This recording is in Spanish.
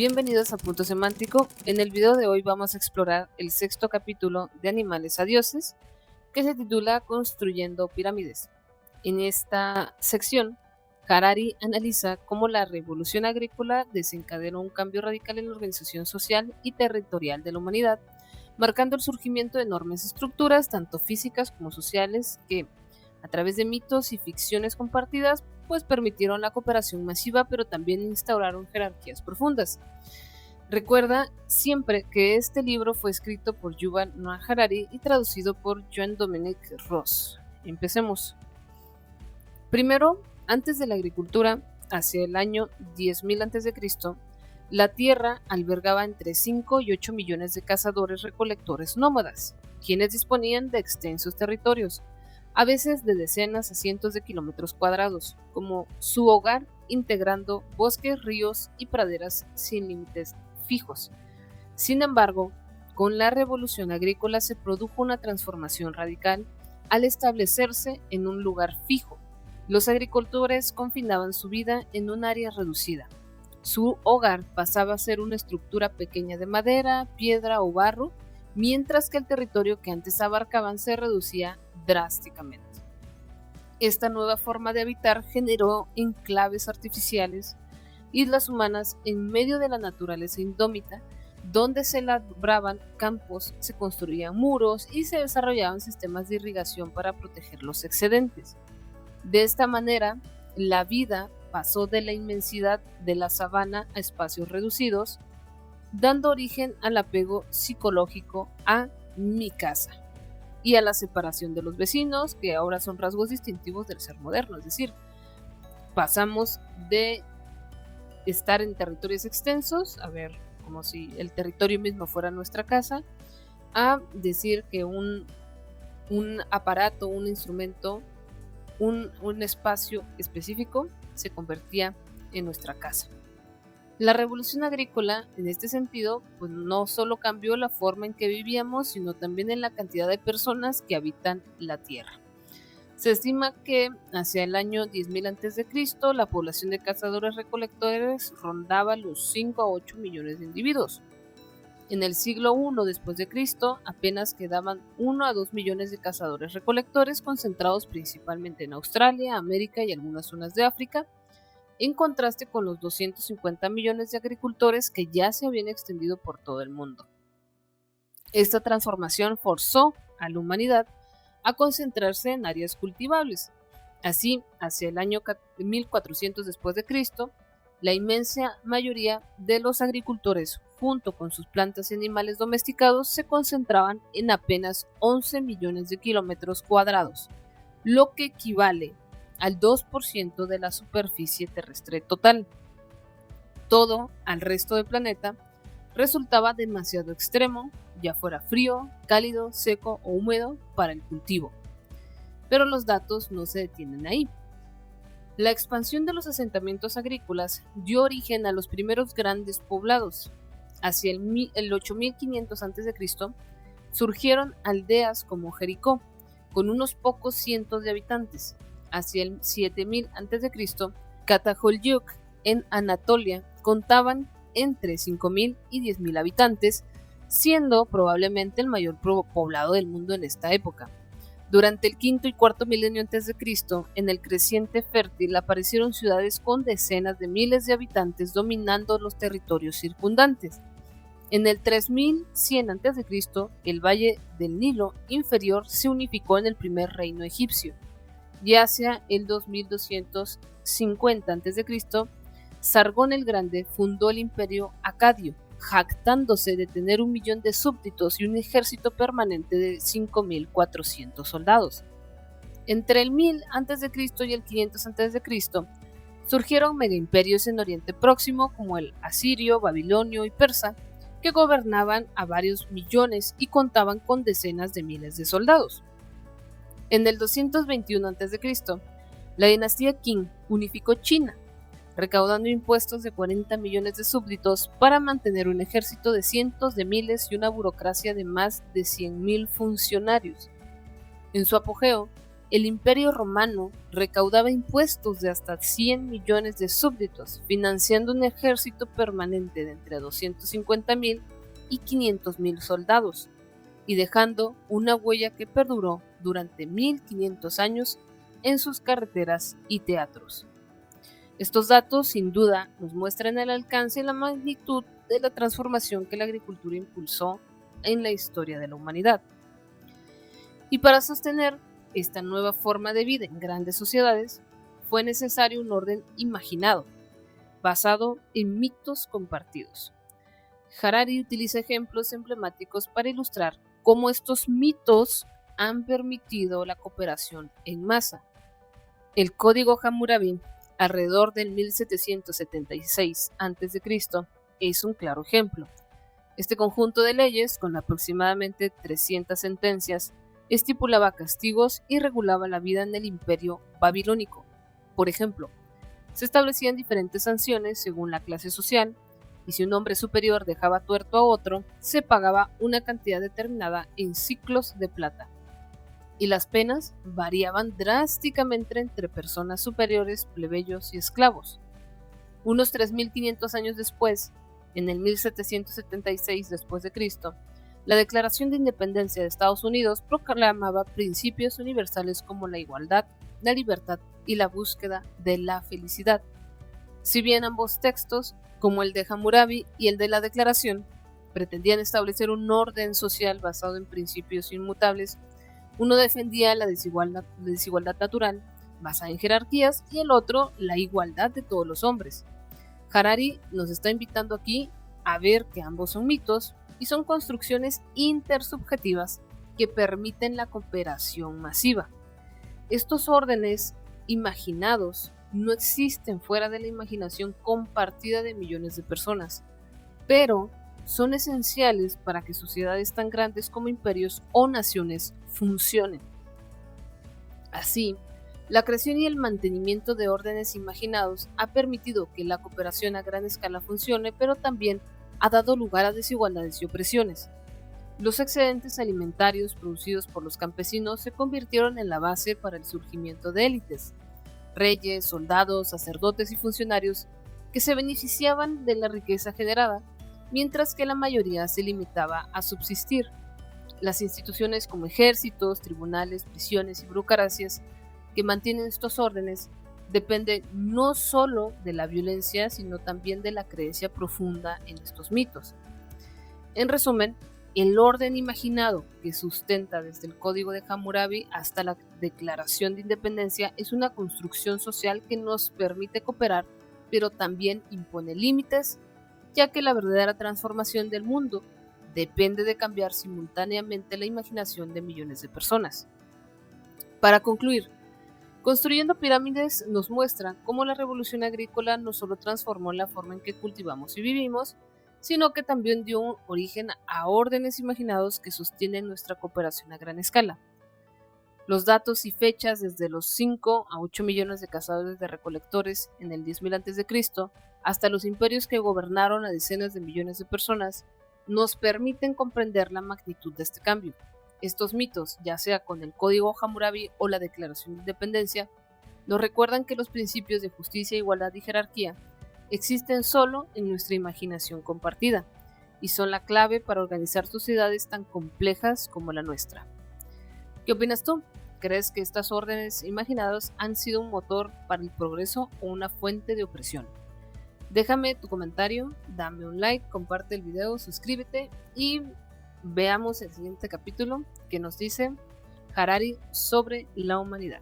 Bienvenidos a Punto Semántico. En el video de hoy vamos a explorar el sexto capítulo de Animales a Dioses, que se titula Construyendo Pirámides. En esta sección, Harari analiza cómo la revolución agrícola desencadenó un cambio radical en la organización social y territorial de la humanidad, marcando el surgimiento de enormes estructuras, tanto físicas como sociales, que, a través de mitos y ficciones compartidas, pues permitieron la cooperación masiva, pero también instauraron jerarquías profundas. Recuerda siempre que este libro fue escrito por Yuval Noah Harari y traducido por Jean-Dominique Ross. Empecemos. Primero, antes de la agricultura, hacia el año 10.000 a.C., la Tierra albergaba entre 5 y 8 millones de cazadores-recolectores nómadas, quienes disponían de extensos territorios, a veces de decenas a cientos de kilómetros cuadrados, como su hogar, integrando bosques, ríos y praderas sin límites fijos. Sin embargo, con la revolución agrícola se produjo una transformación radical al establecerse en un lugar fijo. Los agricultores confinaban su vida en un área reducida. Su hogar pasaba a ser una estructura pequeña de madera, piedra o barro, mientras que el territorio que antes abarcaban se reducía drásticamente. Esta nueva forma de habitar generó enclaves artificiales, islas humanas en medio de la naturaleza indómita, donde se labraban campos, se construían muros y se desarrollaban sistemas de irrigación para proteger los excedentes. De esta manera, la vida pasó de la inmensidad de la sabana a espacios reducidos, dando origen al apego psicológico a mi casa y a la separación de los vecinos, que ahora son rasgos distintivos del ser moderno. Es decir, pasamos de estar en territorios extensos, a ver, como si el territorio mismo fuera nuestra casa, a decir que un aparato, un instrumento, un espacio específico se convertía en nuestra casa. La revolución agrícola, en este sentido, pues no solo cambió la forma en que vivíamos, sino también en la cantidad de personas que habitan la tierra. Se estima que hacia el año 10.000 a.C., la población de cazadores-recolectores rondaba los 5 a 8 millones de individuos. En el siglo I después de Cristo, apenas quedaban 1 a 2 millones de cazadores-recolectores concentrados principalmente en Australia, América y algunas zonas de África, en contraste con los 250 millones de agricultores que ya se habían extendido por todo el mundo. Esta transformación forzó a la humanidad a concentrarse en áreas cultivables. Así, hacia el año 1400 después de Cristo, la inmensa mayoría de los agricultores, junto con sus plantas y animales domesticados, se concentraban en apenas 11 millones de kilómetros cuadrados, lo que equivale al 2% de la superficie terrestre total. Todo al resto del planeta resultaba demasiado extremo, ya fuera frío, cálido, seco o húmedo, para el cultivo. Pero los datos no se detienen ahí. La expansión de los asentamientos agrícolas dio origen a los primeros grandes poblados. Hacia el 8500 a.C. surgieron aldeas como Jericó, con unos pocos cientos de habitantes. Hacia el 7000 a.C., Cataholyuk, en Anatolia, contaban entre 5.000 y 10.000 habitantes, siendo probablemente el mayor poblado del mundo en esta época. Durante el quinto y cuarto milenio a.C., en el creciente fértil aparecieron ciudades con decenas de miles de habitantes dominando los territorios circundantes. En el 3100 a.C., el valle del Nilo inferior se unificó en el primer reino egipcio. Y hacia el 2250 a.C., Sargón el Grande fundó el imperio acadio, jactándose de tener 1 millón de súbditos y un ejército permanente de 5.400 soldados. Entre el 1000 a.C. y el 500 a.C. surgieron megaimperios en Oriente Próximo como el asirio, babilonio y persa, que gobernaban a varios millones y contaban con decenas de miles de soldados. En el 221 a.C., la dinastía Qing unificó China, recaudando impuestos de 40 millones de súbditos para mantener un ejército de cientos de miles y una burocracia de más de 100.000 funcionarios. En su apogeo, el Imperio Romano recaudaba impuestos de hasta 100 millones de súbditos, financiando un ejército permanente de entre 250.000 y 500.000 soldados, y dejando una huella que perduró durante 1500 años en sus carreteras y teatros. Estos datos, sin duda, nos muestran el alcance y la magnitud de la transformación que la agricultura impulsó en la historia de la humanidad. Y para sostener esta nueva forma de vida en grandes sociedades, fue necesario un orden imaginado, basado en mitos compartidos. Harari utiliza ejemplos emblemáticos para ilustrar cómo estos mitos han permitido la cooperación en masa. El Código Hammurabi, alrededor del 1776 a.C., es un claro ejemplo. Este conjunto de leyes, con aproximadamente 300 sentencias, estipulaba castigos y regulaba la vida en el imperio babilónico. Por ejemplo, se establecían diferentes sanciones según la clase social, y si un hombre superior dejaba tuerto a otro, se pagaba una cantidad determinada en siclos de plata. Y las penas variaban drásticamente entre personas superiores, plebeyos y esclavos. Unos 3.500 años después, en el 1776 d.C., la Declaración de Independencia de Estados Unidos proclamaba principios universales como la igualdad, la libertad y la búsqueda de la felicidad. Si bien ambos textos, como el de Hammurabi y el de la Declaración, pretendían establecer un orden social basado en principios inmutables, uno defendía la desigualdad natural, basada en jerarquías, y el otro la igualdad de todos los hombres. Harari nos está invitando aquí a ver que ambos son mitos y son construcciones intersubjetivas que permiten la cooperación masiva. Estos órdenes imaginados no existen fuera de la imaginación compartida de millones de personas, pero son esenciales para que sociedades tan grandes como imperios o naciones funcionen. Así, la creación y el mantenimiento de órdenes imaginados ha permitido que la cooperación a gran escala funcione, pero también ha dado lugar a desigualdades y opresiones. Los excedentes alimentarios producidos por los campesinos se convirtieron en la base para el surgimiento de élites, reyes, soldados, sacerdotes y funcionarios que se beneficiaban de la riqueza generada, mientras que la mayoría se limitaba a subsistir. Las instituciones como ejércitos, tribunales, prisiones y burocracias que mantienen estos órdenes dependen no solo de la violencia, sino también de la creencia profunda en estos mitos. En resumen, el orden imaginado que sustenta desde el Código de Hammurabi hasta la Declaración de Independencia es una construcción social que nos permite cooperar, pero también impone límites, ya que la verdadera transformación del mundo depende de cambiar simultáneamente la imaginación de millones de personas. Para concluir, Construyendo pirámides nos muestra cómo la revolución agrícola no solo transformó la forma en que cultivamos y vivimos, sino que también dio origen a órdenes imaginados que sostienen nuestra cooperación a gran escala. Los datos y fechas desde los 5 a 8 millones de cazadores de recolectores en el 10.000 a.C. hasta los imperios que gobernaron a decenas de millones de personas nos permiten comprender la magnitud de este cambio. Estos mitos, ya sea con el Código Hammurabi o la Declaración de Independencia, nos recuerdan que los principios de justicia, igualdad y jerarquía existen solo en nuestra imaginación compartida y son la clave para organizar sociedades tan complejas como la nuestra. ¿Qué opinas tú? ¿Crees que estas órdenes imaginadas han sido un motor para el progreso o una fuente de opresión? Déjame tu comentario, dame un like, comparte el video, suscríbete y veamos el siguiente capítulo que nos dice Harari sobre la humanidad.